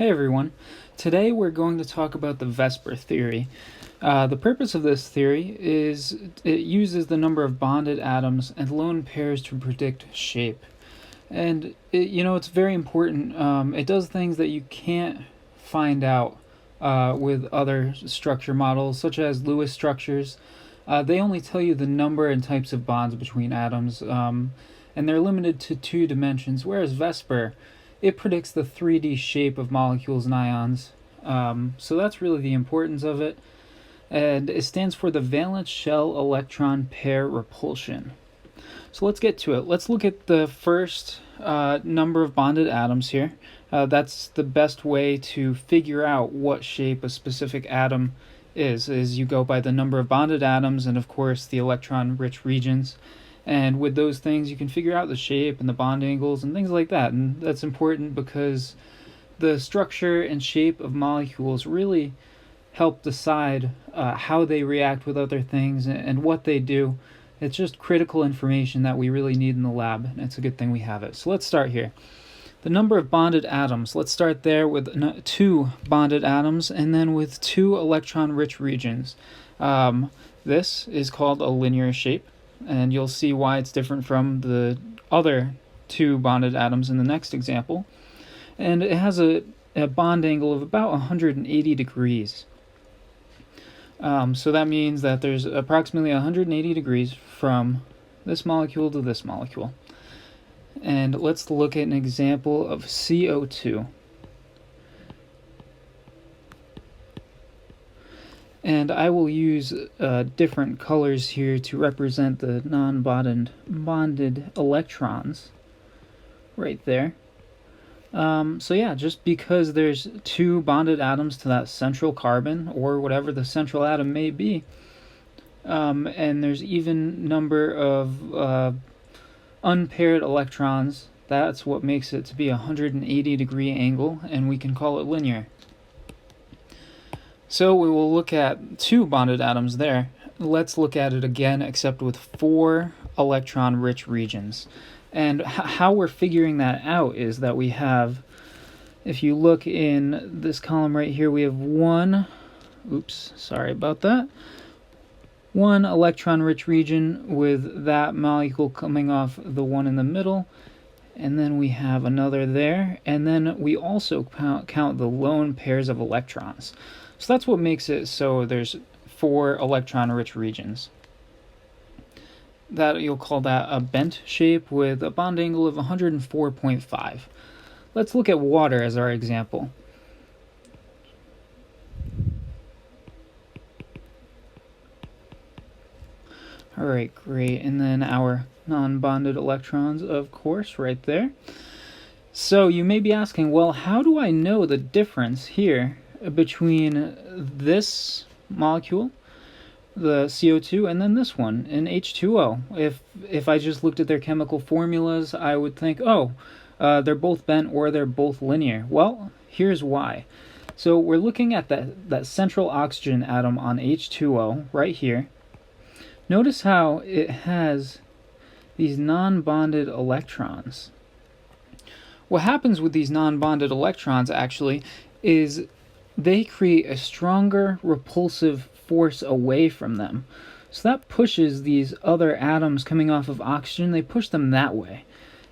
Hey everyone, today we're going to talk about the VSEPR theory. The purpose of this theory is it uses the number of bonded atoms and lone pairs to predict shape. And it's very important. It does things that you can't find out with other structure models, such as Lewis structures. They only tell you the number and types of bonds between atoms, and they're limited to 2 dimensions, whereas VSEPR, it predicts the 3D shape of molecules and ions. So that's really the importance of it. And it stands for the valence shell electron pair repulsion. So let's get to it. Let's look at the first number of bonded atoms here. That's the best way to figure out what shape a specific atom is you go by the number of bonded atoms and of course the electron-rich regions. And with those things, you can figure out the shape and the bond angles and things like that. And that's important because the structure and shape of molecules really help decide how they react with other things and what they do. It's just critical information that we really need in the lab, and it's a good thing we have it. So let's start here. The number of bonded atoms. Let's start there with 2 bonded atoms and then with 2 electron-rich regions. This is called a linear shape. And you'll see why it's different from the other 2 bonded atoms in the next example. And it has a bond angle of about 180 degrees. So that means that there's approximately 180 degrees from this molecule to this molecule. And let's look at an example of CO2. And I will use different colors here to represent the non-bonded electrons right there. So yeah, just because there's 2 bonded atoms to that central carbon, or whatever the central atom may be, and there's even number of unpaired electrons, that's what makes it to be a 180 degree angle, and we can call it linear. So we will look at 2 bonded atoms there. Let's look at it again, except with 4 electron-rich regions. And how we're figuring that out is that we have, if you look in this column right here, we have 1 electron-rich region with that molecule coming off the one in the middle. And then we have another there. And then we also count the lone pairs of electrons. So that's what makes it so there's 4 electron-rich regions. That you'll call that a bent shape with a bond angle of 104.5. Let's look at water as our example. Alright, great. And then our non-bonded electrons, of course, right there. So you may be asking, well, how do I know the difference here between this molecule, the CO2, and then this one, in H2O? If I just looked at their chemical formulas, I would think, they're both bent or they're both linear. Well, here's why. So we're looking at that central oxygen atom on H2O right here. Notice how it has these non-bonded electrons. What happens with these non-bonded electrons actually is they create a stronger repulsive force away from them. So that pushes these other atoms coming off of oxygen, they push them that way.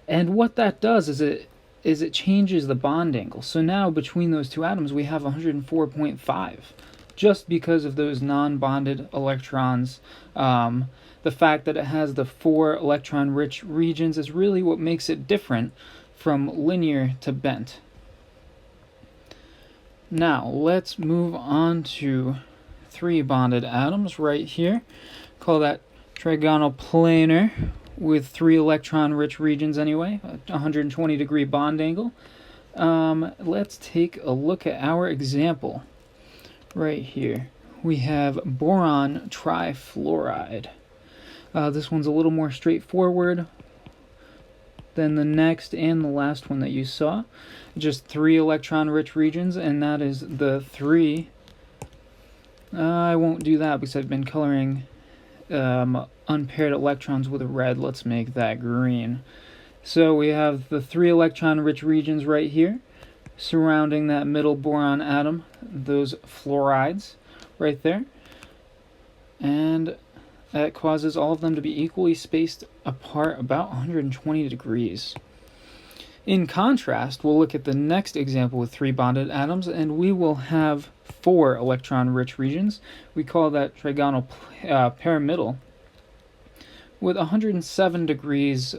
And what that does is it changes the bond angle. So now between those 2 atoms we have 104.5, just because of those non-bonded electrons. The fact that it has the 4 electron-rich regions is really what makes it different from linear to bent. Now, let's move on to 3 bonded atoms right here. Call that trigonal planar with 3 electron-rich regions anyway, a 120 degree bond angle. Let's take a look at our example right here. We have boron trifluoride. This one's a little more straightforward than the next and the last one that you saw. Just 3 electron-rich regions, and that is the 3. I won't do that because I've been coloring unpaired electrons with red. Let's make that green. So we have the 3 electron-rich regions right here. surrounding that middle boron atom, those fluorides right there. And that causes all of them to be equally spaced apart about 120 degrees. In contrast, we'll look at the next example with 3 bonded atoms, and we will have 4 electron-rich regions. We call that trigonal pyramidal, with 107 degrees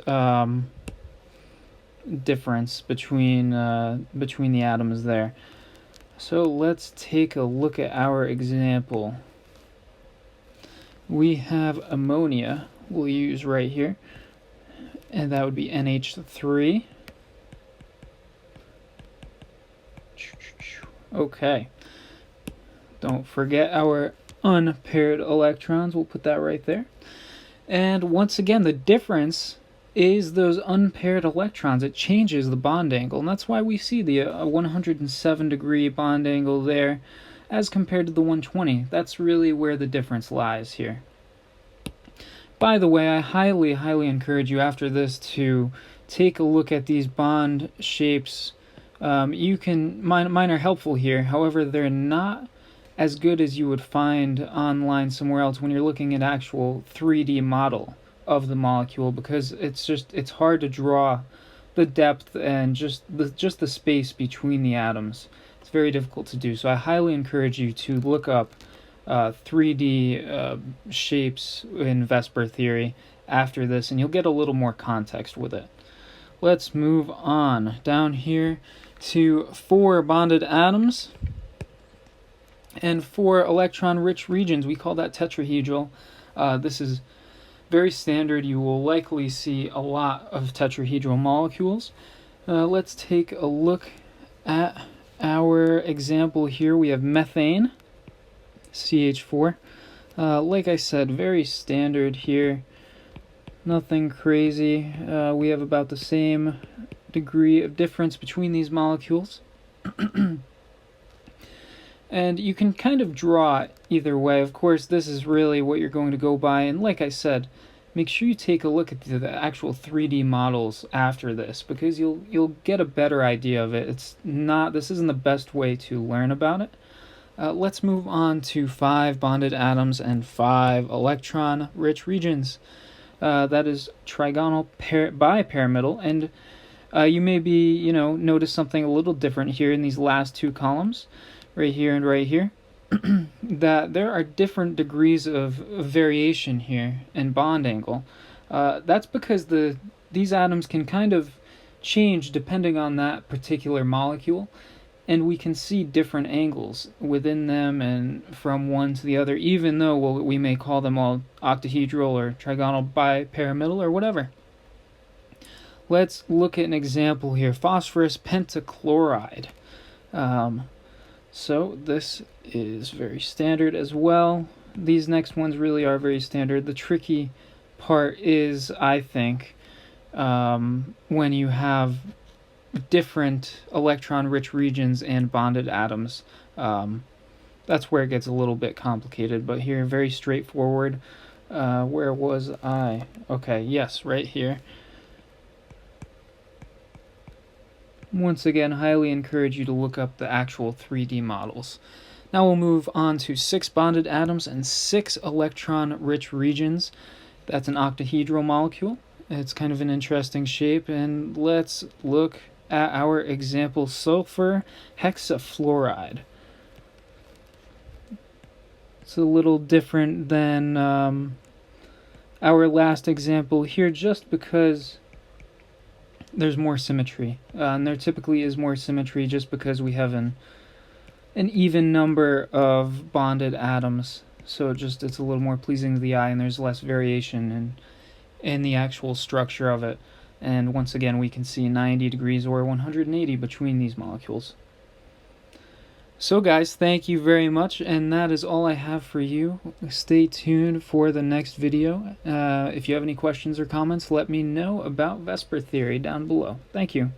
difference between the atoms there. So let's take a look at our example. We have ammonia we'll use right here, and that would be NH3. Okay. Don't forget our unpaired electrons. We'll put that right there. And once again, the difference is those unpaired electrons. It changes the bond angle, and that's why we see the 107 degree bond angle there as compared to the 120. That's really where the difference lies here. By the way, I highly encourage you after this to take a look at these bond shapes. Mine are helpful here, however they're not as good as you would find online somewhere else when you're looking at actual 3D model of the molecule, because it's hard to draw the depth and just the space between the atoms. It's very difficult to do, so I highly encourage you to look up 3D shapes in VSEPR theory after this, and you'll get a little more context with it. Let's move on down here to 4 bonded atoms and 4 electron-rich regions. We call that tetrahedral. This is very standard. You will likely see a lot of tetrahedral molecules. Let's take a look at our example here. We have methane, CH4. Like I said, very standard here. Nothing crazy. We have about the same degree of difference between these molecules. And you can kind of draw either way. Of course, this is really what you're going to go by. And like I said, make sure you take a look at the actual 3D models after this, because you'll get a better idea of it. This isn't the best way to learn about it. Let's move on to 5 bonded atoms and 5 electron-rich regions. That is trigonal bipyramidal, and you may be, notice something a little different here in these last 2 columns, right here and right here, that there are different degrees of variation here in bond angle. That's because these atoms can kind of change depending on that particular molecule, and we can see different angles within them and from one to the other, even though we may call them all octahedral or trigonal bipyramidal or whatever. Let's look at an example here. Phosphorus pentachloride. So this is very standard as well. These next ones really are very standard. The tricky part is, I think, when you have different electron-rich regions and bonded atoms. That's where it gets a little bit complicated, but here, very straightforward. Where was I? Okay, yes, right here. Once again, highly encourage you to look up the actual 3D models. Now we'll move on to 6 bonded atoms and 6 electron-rich regions. That's an octahedral molecule. It's kind of an interesting shape, and let's look at our example, sulfur hexafluoride. It's a little different than our last example here, just because there's more symmetry, and there typically is more symmetry just because we have an even number of bonded atoms, so it's a little more pleasing to the eye, and there's less variation in the actual structure of it. And once again, we can see 90 degrees or 180 between these molecules. So guys, thank you very much, and that is all I have for you. Stay tuned for the next video. If you have any questions or comments, let me know about VSEPR theory down below. Thank you.